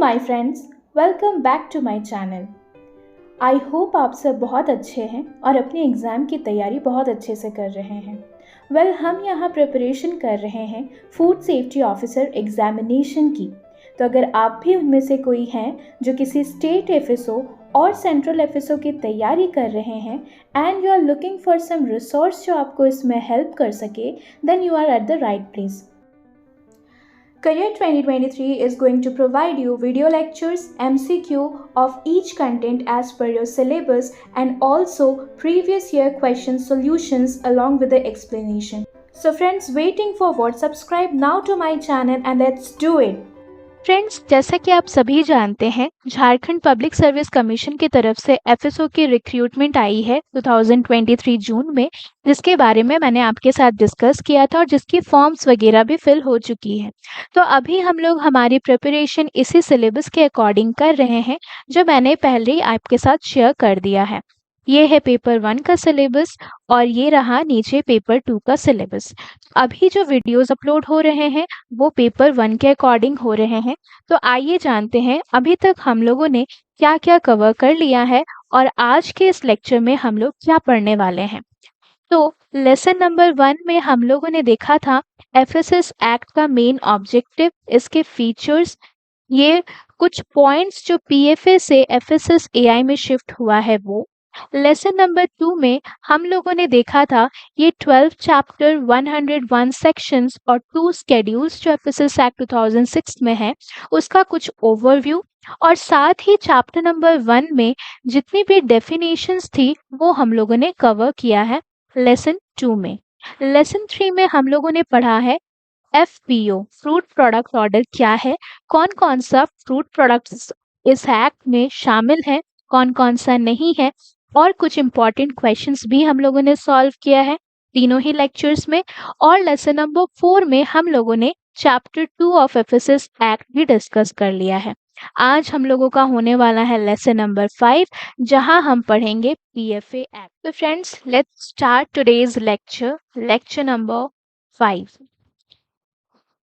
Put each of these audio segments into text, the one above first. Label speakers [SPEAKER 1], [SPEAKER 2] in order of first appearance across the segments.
[SPEAKER 1] My friends, welcome back to my channel. I hope आप सब बहुत अच्छे हैं और अपने एग्ज़ाम की तैयारी बहुत अच्छे से कर रहे हैं। हम यहाँ प्रिपरेशन कर रहे हैं फूड सेफ्टी ऑफिसर एग्जामिनेशन की। तो अगर आप भी उनमें से कोई हैं जो किसी स्टेट एफएसओ और सेंट्रल एफएसओ की तैयारी कर रहे हैं and you are looking for some resource जो आपको इसमें हेल्प कर सके, then you are at the right place. Career 2023 is going to provide you video lectures, MCQ of each content as per your syllabus and also previous year question solutions along with the explanation. So friends, waiting for what? Subscribe now to my channel and let's do it.
[SPEAKER 2] Friends, जैसा कि आप सभी जानते हैं, Jharkhand public service commission की तरफ से FSO की रिक्रूटमेंट आई है 2023 जून में, जिसके बारे में मैंने आपके साथ डिस्कस किया था और जिसकी फॉर्म्स वगैरह भी फिल हो चुकी है। तो अभी हम लोग हमारी प्रिपरेशन इसी सिलेबस के अकॉर्डिंग कर रहे हैं जो मैंने पहले ही आपके साथ शेयर कर दिया है। ये है पेपर 1 का सिलेबस और ये रहा नीचे पेपर 2 का सिलेबस। अभी जो वीडियोस अपलोड हो रहे हैं वो पेपर 1 के अकॉर्डिंग हो रहे हैं। तो आइए जानते हैं अभी तक हम लोगों ने क्या क्या कवर कर लिया है और आज के इस लेक्चर में हम लोग क्या पढ़ने वाले हैं। तो लेसन नंबर 1 में हम लोगों ने देखा था एफएसएस एक्ट का मेन ऑब्जेक्टिव, इसके फीचर्स, ये कुछ पॉइंट्स जो पीएफए से एफएसएस एआई में शिफ्ट हुआ है वो। लेसन नंबर 2 में हम लोगों ने देखा था ये 12 चैप्टर 101 सेक्शंस और 2 स्केड्यूल्स जो एफएसएस एक्ट 2006 में है उसका कुछ ओवरव्यू, और साथ ही चैप्टर नंबर 1 में जितनी भी डेफिनेशंस थी वो हम लोगों ने कवर किया है लेसन 2 में। लेसन 3 में हम लोगों ने पढ़ा है एफपीओ, फ्रूट प्रोडक्ट ऑर्डर क्या है, कौन कौन सा फ्रूट प्रोडक्ट्स इस एक्ट में शामिल है, कौन कौन सा नहीं है, और कुछ इंपॉर्टेंट क्वेश्चंस भी हम लोगों ने सॉल्व किया है तीनों ही लेक्चर्स में। और लेसन नंबर 4 में हम लोगों ने चैप्टर 2 ऑफ एफएसएस एक्ट भी डिस्कस कर लिया है। आज हम लोगों का होने वाला है लेसन नंबर 5 जहां हम पढ़ेंगे पीएफए एक्ट। तो friends, let's start today's lecture number 5।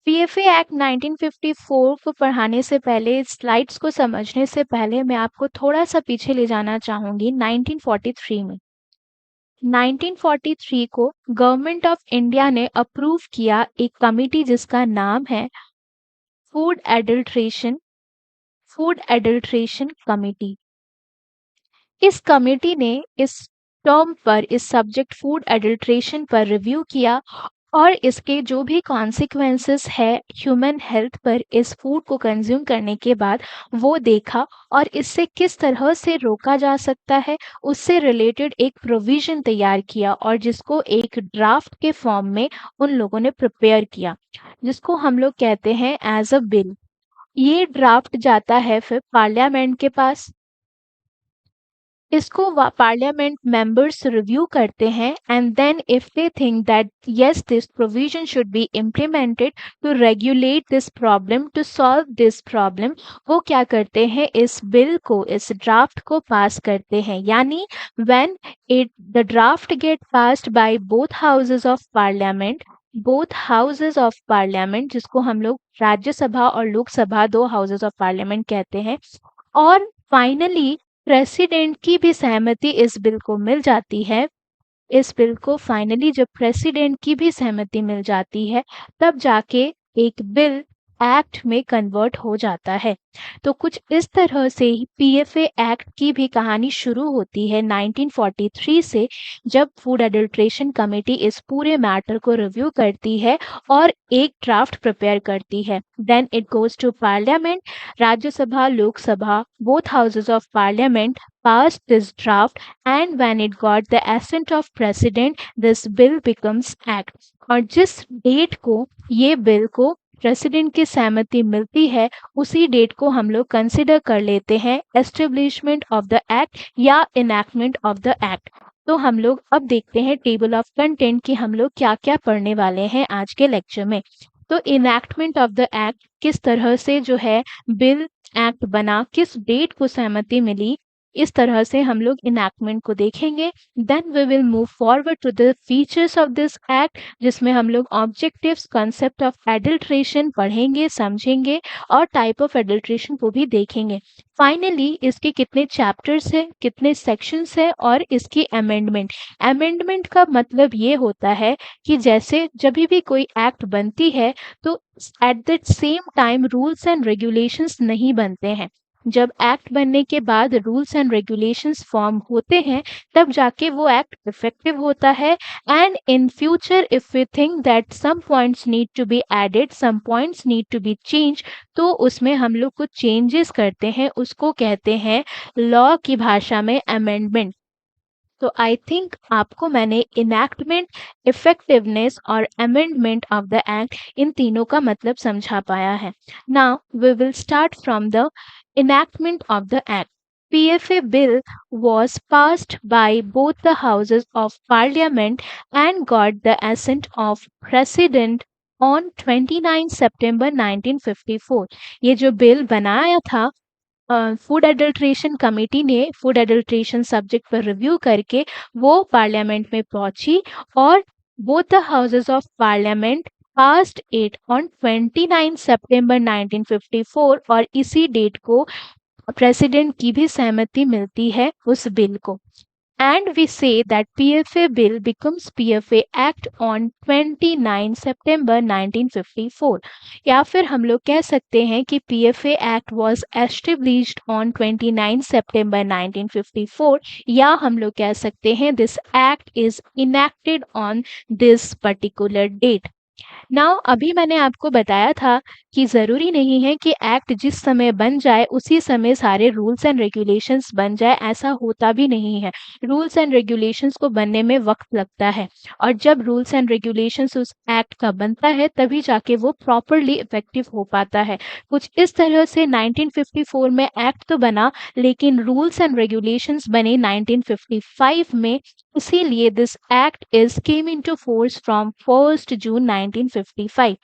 [SPEAKER 2] PFA act 1954 को पढ़ाने से पहले, स्लाइड्स को समझने से पहले मैं आपको थोड़ा सा पीछे ले जाना चाहूंगी 1943 में। 1943 को गवर्नमेंट ऑफ इंडिया ने अप्रूव किया एक कमिटी जिसका नाम है फूड एडल्ट्रेशन कमिटी। इस कमिटी ने इस टर्म पर, इस सब्जेक्ट फूड एडल्ट्रेशन पर रिव्यू किया और इसके जो भी कॉन्सिक्वेंसेस है ह्यूमन हेल्थ पर इस फूड को कंज्यूम करने के बाद वो देखा और इससे किस तरह से रोका जा सकता है उससे रिलेटेड एक प्रोविजन तैयार किया और जिसको एक ड्राफ्ट के फॉर्म में उन लोगों ने प्रिपेयर किया, जिसको हम लोग कहते हैं एज अ बिल। ये ड्राफ्ट जाता है फिर पार्लियामेंट के पास, इसको पार्लियामेंट मेंबर्स रिव्यू करते हैं and then if they think that yes this provision should be implemented to regulate this problem, to solve this problem, वो क्या करते हैं, इस बिल को, इस ड्राफ्ट को पास करते हैं। यानी when the draft get passed by both houses of parliament, जिसको हम लोग राज्यसभा और लोकसभा, 2 हाउसेस ऑफ पार्लियामेंट कहते हैं, और फाइनली प्रेसिडेंट की भी सहमति इस बिल को मिल जाती है। इस बिल को फाइनली जब प्रेसिडेंट की भी सहमति मिल जाती है तब जाके एक बिल एक्ट में कन्वर्ट हो जाता है। तो कुछ इस तरह से ही पीएफए एक्ट की भी कहानी शुरू होती है 1943 से, जब फूड एडल्ट्रेशन कमेटी इस पूरे मैटर को रिव्यू करती है और एक ड्राफ्ट प्रिपेयर करती है। Then it goes to parliament, Rajya Sabha, Lok Sabha, both houses of parliament passed this draft, and when it got the assent of president, this bill becomes act। और जिस डेट को ये बिल को प्रेसिडेंट की सहमति मिलती है उसी डेट को हम लोग कंसिडर कर लेते हैं एस्टेब्लिशमेंट ऑफ द एक्ट या इनैक्टमेंट ऑफ द एक्ट। तो हम लोग अब देखते हैं टेबल ऑफ कंटेंट कि हम लोग क्या क्या पढ़ने वाले हैं आज के लेक्चर में। तो इनैक्टमेंट ऑफ द एक्ट, किस तरह से जो है बिल एक्ट बना, किस डेट को सहमति मिली, इस तरह से हम लोग इनैक्टमेंट को देखेंगे। Then we will move forward to the features of this act, जिसमें हम लोग ऑब्जेक्टिव्स, कंसेप्ट ऑफ एडल्ट्रेशन पढ़ेंगे, समझेंगे और टाइप ऑफ एडल्ट्रेशन को भी देखेंगे। फाइनली इसके कितने चैप्टर्स हैं, कितने सेक्शंस हैं और इसकी अमेंडमेंट। अमेंडमेंट का मतलब ये होता है कि जैसे जब भी कोई एक्ट बनती है तो at the same time rules and regulations नहीं बनते हैं। जब एक्ट बनने के बाद रूल्स एंड रेगुलेशंस फॉर्म होते हैं तब जाके वो एक्ट इफेक्टिव होता है। And in future if we think that some points need to be added, some points need to be change, तो उसमें हम लोग कुछ चेंजेस करते हैं, उसको कहते हैं लॉ की भाषा में अमेंडमेंट। तो आई थिंक आपको मैंने इनैक्टमेंट, इफेक्टिवनेस और अमेंडमेंट ऑफ द एक्ट, इन तीनों का मतलब समझा पाया है। Now we will start from the enactment of the act. PFA bill was passed by both the houses of parliament and got the assent of president on 29 September 1954. ये जो bill बनाया था फूड एडल्ट्रेशन कमेटी ने food adulteration subject पर review करके वो parliament में पहुंची और both the houses of parliament passed it on 29 सितंबर 1954 और इसी डेट को प्रेसिडेंट की भी सहमति मिलती है उस बिल को। And we say that PFA bill becomes PFA Act on 29 September 1954. या फिर हम लोग कह सकते हैं कि PFA Act was established on 29 September 1954, या हम लोग कह सकते हैं this act is enacted on this particular date. Now अभी मैंने आपको बताया था कि ज़रूरी नहीं है कि एक्ट जिस समय बन जाए उसी समय सारे रूल्स एंड रेगुलेशंस बन जाए, ऐसा होता भी नहीं है। रूल्स एंड रेगुलेशंस को बनने में वक्त लगता है और जब रूल्स एंड रेगुलेशंस उस एक्ट का बनता है तभी जाके वो प्रॉपरली इफेक्टिव हो पाता है। कुछ इस तरह से 1954 में एक्ट तो बना लेकिन रूल्स एंड रेगुलेशंस बने 1955 में, इसीलिए this act is came into force from 1 June 1955।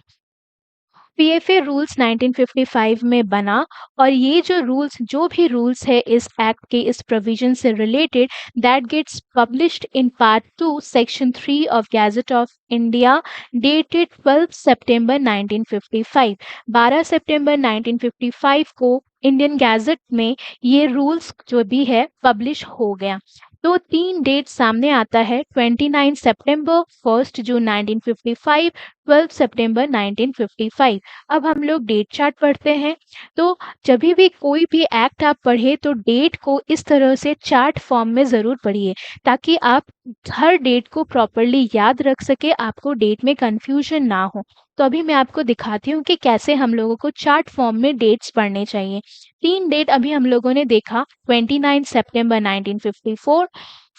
[SPEAKER 2] PFA rules 1955 में बना और ये जो भी रूल्स है इस एक्ट के इस प्रोविजन से related, that gets published in part 2 section 3 of gazette of India dated 12 सितंबर 1955। 12 सितंबर 1955 को इंडियन गैजेट में ये रूल्स जो भी है पब्लिश हो गया। तो 3 डेट सामने आता है, 29 सितंबर, 1 जून 1955, 12 सितंबर 1955। अब हम लोग डेट चार्ट पढ़ते हैं। तो जब भी कोई भी एक्ट आप पढ़े तो डेट को इस तरह से चार्ट फॉर्म में ज़रूर पढ़िए ताकि आप हर डेट को प्रॉपरली याद रख सके, आपको डेट में कंफ्यूजन ना हो। तो अभी मैं आपको दिखाती हूँ कि कैसे हम लोगों को चार्ट फॉर्म में डेट्स पढ़ने चाहिए। 3 डेट अभी हम लोगों ने देखा, 29 सितंबर 1954,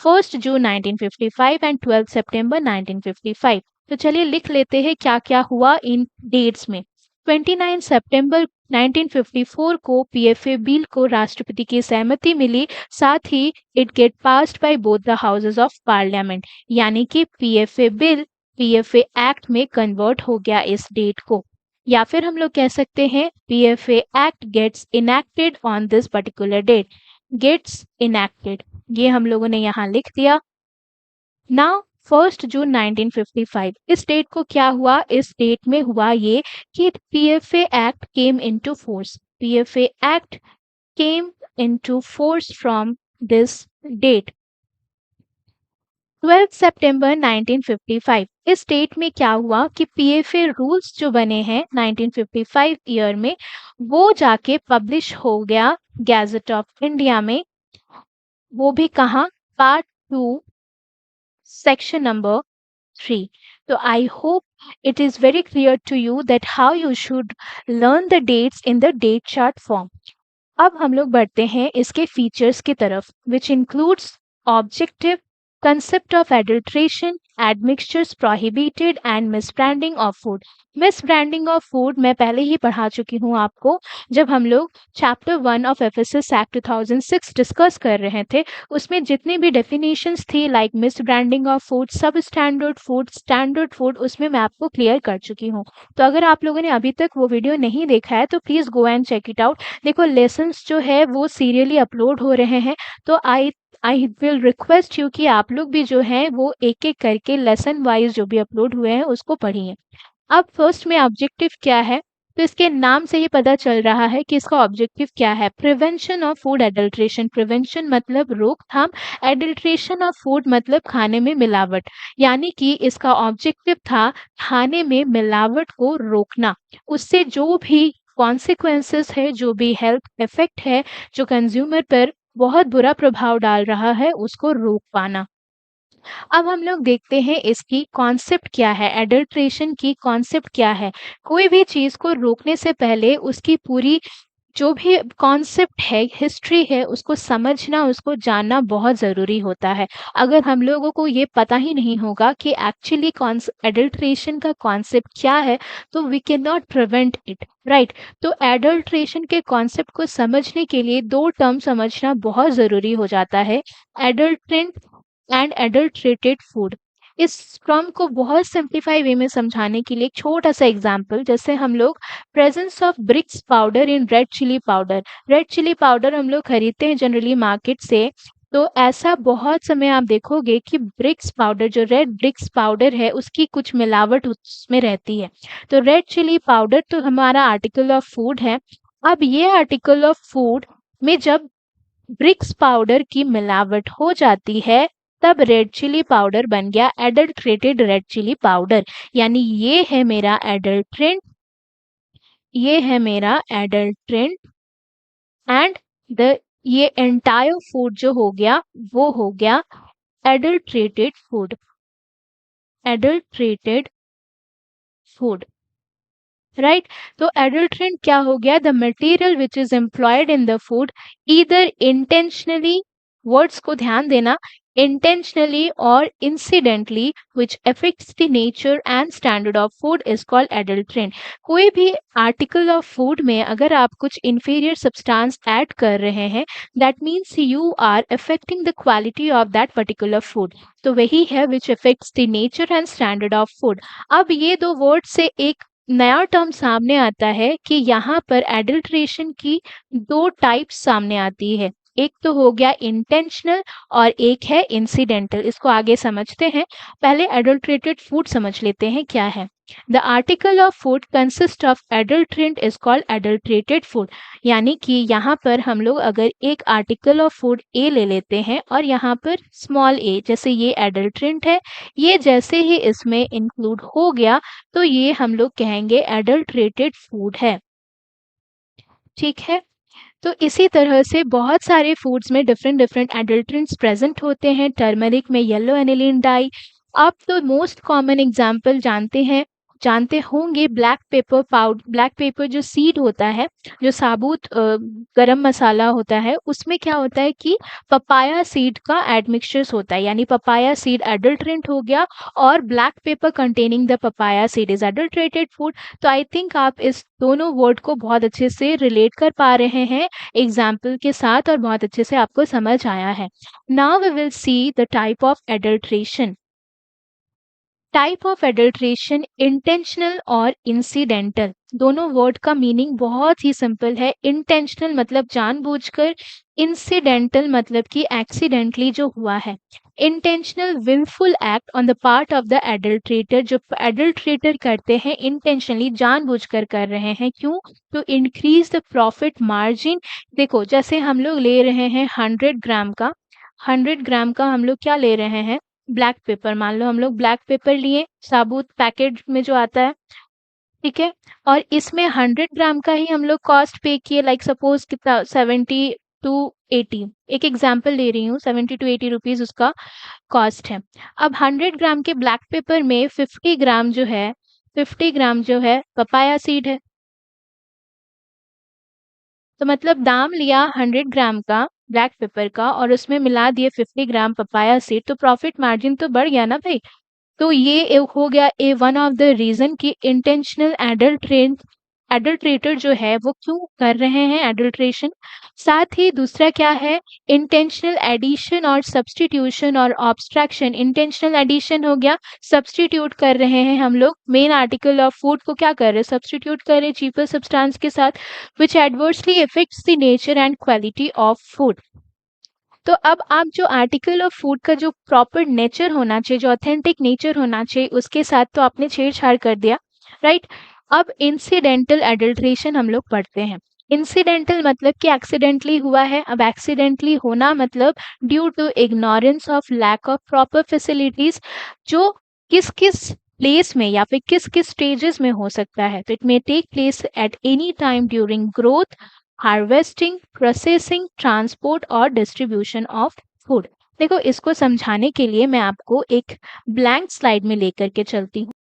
[SPEAKER 2] 1 जून 1955 एंड 12 सितंबर 1955। तो चलिए लिख लेते हैं क्या क्या हुआ इन डेट्स में। 29 सितंबर 1954 को पीएफए बिल को राष्ट्रपति की सहमति मिली, साथ ही it get passed by both the houses of parliament, यानी कि पीएफए बिल पीएफए एक्ट में कन्वर्ट हो गया इस डेट को। या फिर हम लोग कह सकते हैं PFA act gets enacted on this particular date. Gets enacted ये हम लोगों ने यहाँ लिख दिया। नाउ 1 जून 1955 इस डेट को क्या हुआ, इस डेट में हुआ ये कि PFA act came into force. PFA act came into force from this date. 12 सितंबर 1955 इस डेट में क्या हुआ कि पीएफए रूल्स जो बने हैं 1955 ईयर में वो जाके पब्लिश हो गया गैजेट ऑफ इंडिया में, वो भी कहाँ, part 2 section number 3. So I hope it is very clear to you that how you should learn the dates in the date chart form. अब हम लोग बढ़ते हैं इसके फीचर्स की तरफ, which includes objective, concept of adulteration, admixtures prohibited and misbranding of food। Misbranding of food मैं पहले ही पढ़ा चुकी हूँ आपको, जब हम लोग chapter 1 of FSS act 2006 discuss कर रहे थे। उसमें जितनी भी डेफिनेशंस थी लाइक मिसब्रांडिंग ऑफ फूड, सब स्टैंडर्ड फूड, उसमें मैं आपको क्लियर कर चुकी हूँ। तो अगर आप लोगों ने अभी तक वो वीडियो नहीं देखा है तो please go and check it out. देखो लेसन्स जो है वो सीरियली अपलोड हो रहे हैं, तो आई विल रिक्वेस्ट यू कि आप लोग भी जो है वो एक एक करके लेसन वाइज जो भी अपलोड हुए हैं उसको पढ़िए। अब फर्स्ट में ऑब्जेक्टिव क्या है, तो इसके नाम से ही पता चल रहा है कि इसका ऑब्जेक्टिव क्या है। Prevention of food adulteration, prevention मतलब रोकथाम, एडल्ट्रेशन ऑफ फूड मतलब खाने में मिलावट, यानी कि इसका ऑब्जेक्टिव था खाने में मिलावट को रोकना, उससे जो भी कॉन्सिक्वेंसेस है, जो भी हेल्थ इफेक्ट है, जो कंज्यूमर पर बहुत बुरा प्रभाव डाल रहा है, उसको रोक पाना। अब हम लोग देखते हैं इसकी कॉन्सेप्ट क्या है, एडल्ट्रेशन की कॉन्सेप्ट क्या है। कोई भी चीज़ को रोकने से पहले उसकी पूरी जो भी कॉन्सेप्ट है, हिस्ट्री है, उसको समझना, उसको जानना बहुत ज़रूरी होता है। अगर हम लोगों को ये पता ही नहीं होगा कि एक्चुअली एडल्ट्रेशन का कॉन्सेप्ट क्या है, तो we can not prevent it, right. तो एडल्ट्रेशन के कॉन्सेप्ट को समझने के लिए दो टर्म समझना बहुत ज़रूरी हो जाता है, एडल्ट्रेंट एंड एडल्ट्रेटेड फूड। इस टर्म को बहुत सिंप्लीफाई वे में समझाने के लिए एक छोटा सा एग्जांपल, जैसे हम लोग presence of bricks powder in red chilli powder, red chilli powder हम लोग खरीदते हैं जनरली मार्केट से, तो ऐसा बहुत समय आप देखोगे कि ब्रिक्स पाउडर, जो रेड ब्रिक्स पाउडर है, उसकी कुछ मिलावट उसमें रहती है। तो रेड चिली पाउडर तो हमारा आर्टिकल ऑफ फूड है। अब ये आर्टिकल ऑफ फूड में जब ब्रिक्स पाउडर की मिलावट हो जाती है, तब रेड चिली पाउडर बन गया एडल्ट्रेटेड रेड चिली पाउडर, यानी ये है मेरा एडल्ट्रेंट, ये है मेरा एडल्ट्रेंट एंड द ये एंटायर फूड जो हो गया वो हो गया adulterated food, adulterated food, right. तो एडल्ट्रेंट क्या हो गया, the material which is employed in the food either intentionally, words को ध्यान देना, intentionally or incidentally which affects the nature and standard of food is called adulterant। कोई भी article of food में अगर आप कुछ inferior substance add कर रहे हैं, that means you are affecting the quality of that particular food। तो वही है which affects the nature and standard of food। अब ये दो वर्ड से एक नया टर्म सामने आता है कि यहाँ पर एडल्ट्रेशन की दो टाइप्स सामने आती है, एक तो हो गया इंटेंशनल और एक है इंसिडेंटल। इसको आगे समझते हैं, पहले एडल्ट्रेटेड फूड समझ लेते हैं क्या है। The article of food consist of adulterant is called adulterated food, यानी कि यहाँ पर हम लोग अगर एक आर्टिकल ऑफ फूड ए ले लेते हैं और यहाँ पर स्मॉल ए, जैसे ये एडल्ट्रेंट है, ये जैसे ही इसमें इंक्लूड हो गया तो ये हम लोग कहेंगे एडल्ट्रेटेड फूड है, ठीक है। तो इसी तरह से बहुत सारे फूड्स में डिफरेंट डिफरेंट एडल्ट्रेंट्स प्रेजेंट होते हैं। टर्मरिक में येलो एनिलीन डाई। आप तो मोस्ट कॉमन एग्जांपल जानते होंगे black pepper powder, black pepper जो सीड होता है, जो साबुत गरम मसाला होता है, उसमें क्या होता है कि पपाया सीड का एडमिक्सचर्स होता है, यानी पपाया सीड एडल्ट्रेंट हो गया और black pepper containing the papaya seed is adulterated food. तो आई थिंक आप इस दोनों वर्ड को बहुत अच्छे से रिलेट कर पा रहे हैं एग्जाम्पल के साथ और बहुत अच्छे से आपको समझ आया है। Now we will see the type of adulteration. Type of adulteration intentional और इंसिडेंटल, दोनों वर्ड का मीनिंग बहुत ही सिंपल है। इंटेंशनल मतलब जानबूझकर, इंसिडेंटल मतलब कि एक्सीडेंटली जो हुआ है। Intentional wilful act on the part of the adulterator, जो एडल्ट्रेटर करते हैं इंटेंशनली, जानबूझकर कर रहे हैं, क्यों, to increase the profit margin. देखो जैसे हम लोग ले रहे हैं 100 ग्राम का, 100 ग्राम का हम लोग क्या ले रहे हैं, ब्लैक पेपर, मान लो हम लोग ब्लैक पेपर लिए, साबुत पैकेट में जो आता है, ठीक है, और इसमें 100 ग्राम का ही हम लोग कॉस्ट पे किए, लाइक सपोज कितना 70 to 80, एक एग्जाम्पल ले रही हूँ, 70 to 80 रुपीज उसका कॉस्ट है। अब 100 ग्राम के ब्लैक पेपर में 50 ग्राम जो है, 50 ग्राम जो है पपाया सीड है, तो मतलब दाम लिया 100 ग्राम का ब्लैक पेपर का और उसमें मिला दिए 50 ग्राम पपाया सीड, तो प्रॉफिट मार्जिन तो बढ़ गया ना भाई। तो ये हो गया वन ऑफ द रीजन कि इंटेंशनल एडल्ट्रेटर जो है वो क्यों कर रहे हैं एडल्ट्रेशन। साथ ही दूसरा क्या है, इंटेंशनल एडिशन और सब्स्टिट्यूशन और ऑब्स्ट्रैक्शन। इंटेंशनल एडिशन हो गया, सब्स्टिट्यूट कर रहे हैं हम लोग मेन आर्टिकल ऑफ फूड को, क्या कर रहे हैं, सब्स्टिट्यूट कर रहे हैं चीपर सब्सटेंस के साथ, which adversely affects the nature and quality of food. तो अब आप जो आर्टिकल ऑफ फूड का जो प्रॉपर नेचर होना चाहिए, जो ऑथेंटिक नेचर होना चाहिए, उसके साथ तो आपने छेड़छाड़ कर दिया, राइट। अब इंसिडेंटल एडल्ट्रेशन हम लोग पढ़ते हैं। इंसिडेंटल मतलब कि एक्सीडेंटली हुआ है। अब एक्सीडेंटली होना मतलब due to ignorance of lack of proper facilities, जो किस किस प्लेस में या फिर किस किस स्टेजेस में हो सकता है। तो it may take place at any time during growth, harvesting, processing, transport और डिस्ट्रीब्यूशन ऑफ फूड। देखो, इसको समझाने के लिए मैं आपको एक ब्लैंक स्लाइड में लेकर के चलती हूँ।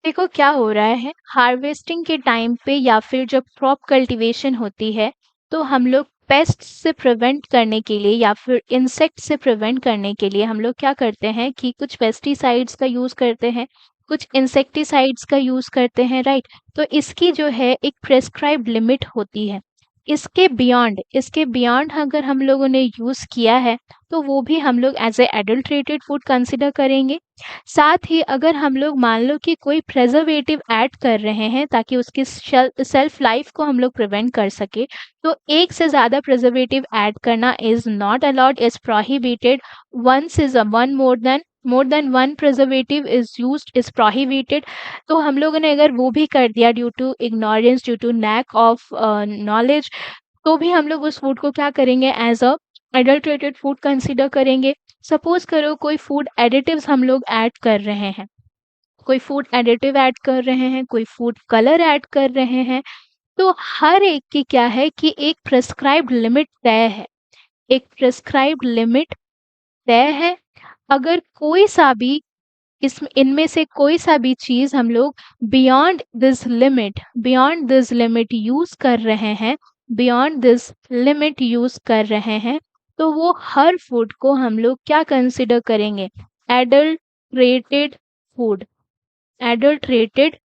[SPEAKER 2] देखो क्या हो रहा है, हार्वेस्टिंग के टाइम पे या फिर जब क्रॉप कल्टीवेशन होती है, तो हम लोग पेस्ट से प्रिवेंट करने के लिए या फिर इंसेक्ट से प्रिवेंट करने के लिए हम लोग क्या करते हैं कि कुछ पेस्टिसाइड्स का यूज करते हैं, कुछ इंसेक्टिसाइड्स का यूज करते हैं, राइट। तो इसकी जो है एक प्रेस्क्राइब्ड लिमिट होती है। इसके बियॉन्ड अगर हम लोगों ने यूज किया है तो वो भी हम लोग as a adulterated food consider करेंगे। साथ ही अगर हम लोग मान लो कि कोई प्रेजर्वेटिव ऐड कर रहे हैं ताकि उसकी सेल्फ लाइफ को हम लोग प्रिवेंट कर सके, तो एक से ज़्यादा प्रेजर्वेटिव ऐड करना is not allowed, is prohibited. Once is one more than one preservative is used is prohibited. तो हम लोगों ने अगर वो भी कर दिया due to ignorance, due to lack of knowledge, तो भी हम लोग उस फूड को क्या करेंगे, as a adulterated food consider करेंगे। सपोज करो कोई फूड एडिटिव्स हम लोग ऐड कर रहे हैं, कोई फूड एडिटिव ऐड कर रहे हैं, कोई फूड कलर ऐड कर रहे हैं, तो हर एक की क्या है कि एक प्रेस्क्राइब्ड लिमिट तय है, एक प्रेस्क्राइब्ड लिमिट तय है। अगर कोई सा भी इनमें से कोई सा भी चीज हम लोग बियॉन्ड दिस लिमिट यूज कर रहे हैं, बियॉन्ड दिस लिमिट यूज कर रहे हैं, तो वो हर फूड को हम लोग क्या कंसिडर करेंगे, adulterated food, adulterated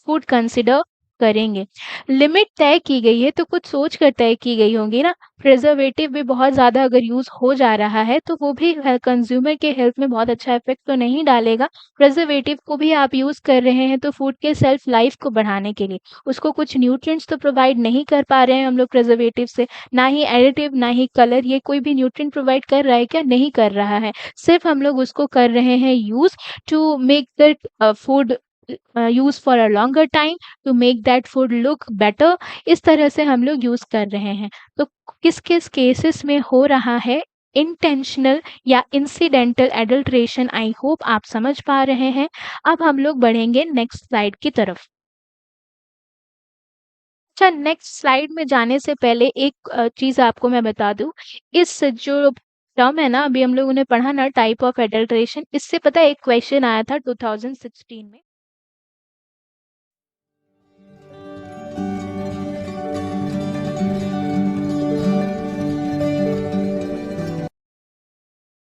[SPEAKER 2] food consider करेंगे। लिमिट तय की गई है तो कुछ सोच कर तय की गई होंगी ना। प्रिजर्वेटिव भी बहुत ज़्यादा अगर यूज़ हो जा रहा है तो वो भी कंज्यूमर के हेल्थ में बहुत अच्छा इफेक्ट तो नहीं डालेगा। प्रिजर्वेटिव को भी आप यूज़ कर रहे हैं तो फूड के सेल्फ लाइफ को बढ़ाने के लिए, उसको कुछ न्यूट्रिएंट्स तो प्रोवाइड नहीं कर पा रहे हैं हम लोग प्रिजर्वेटिव से, ना ही एडिटिव ना ही कलर, ये कोई भी न्यूट्रिएंट प्रोवाइड कर रहा है क्या, नहीं कर रहा है। सिर्फ हम लोग उसको कर रहे हैं use to make that food use for a longer time, to make that food look better. इस तरह से हम लोग यूज कर रहे हैं। तो किस किस केसेस में हो रहा है इंटेंशनल या इंसिडेंटल एडल्ट्रेशन, आई होप आप समझ पा रहे हैं। अब हम लोग बढ़ेंगे नेक्स्ट स्लाइड की तरफ। अच्छा, नेक्स्ट स्लाइड में जाने से पहले एक चीज आपको मैं बता दूं, इस जो टर्म है ना, अभी हम लोगों ने पढ़ा ना टाइप ऑफ एडल्ट्रेशन, इससे पता है एक क्वेश्चन आया था 2016 में।